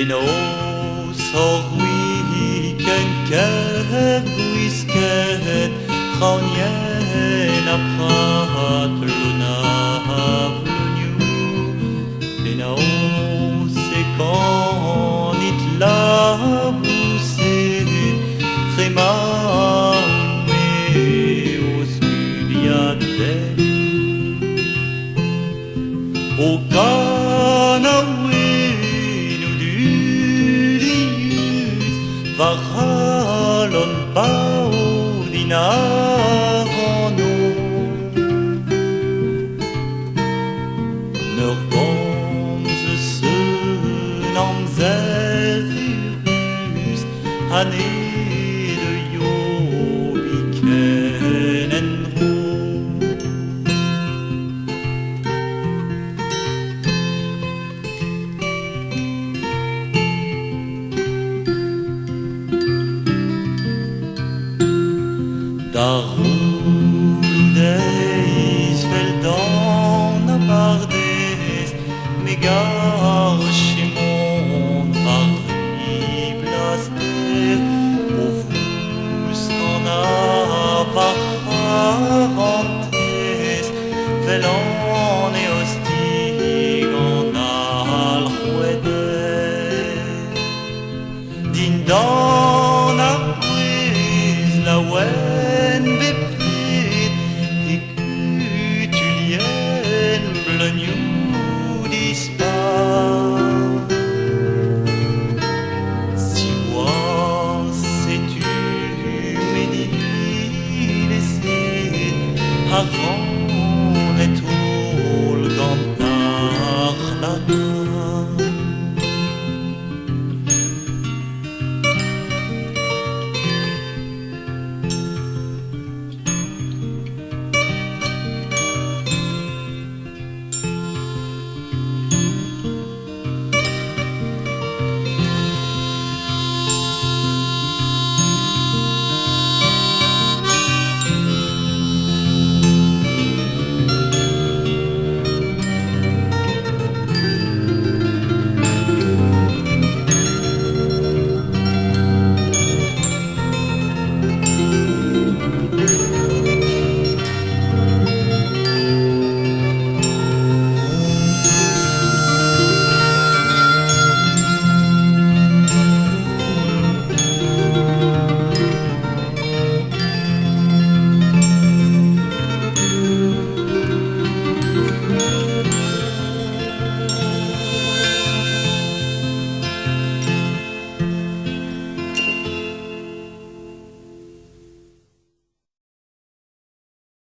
nos or weekend whisket Chaunien a prat luna vluniu nos quand it la bousset Trema me osculiatel O Canaouin ou Dulius Varhalon Baudinarano Neur gonze seun amzerus Hané de Jobiken en Da roudeis veldan a bardes Megar chemon variblaster O fous an a vacharantes Velan e ostig an al rouedet Din dan a brise la ouel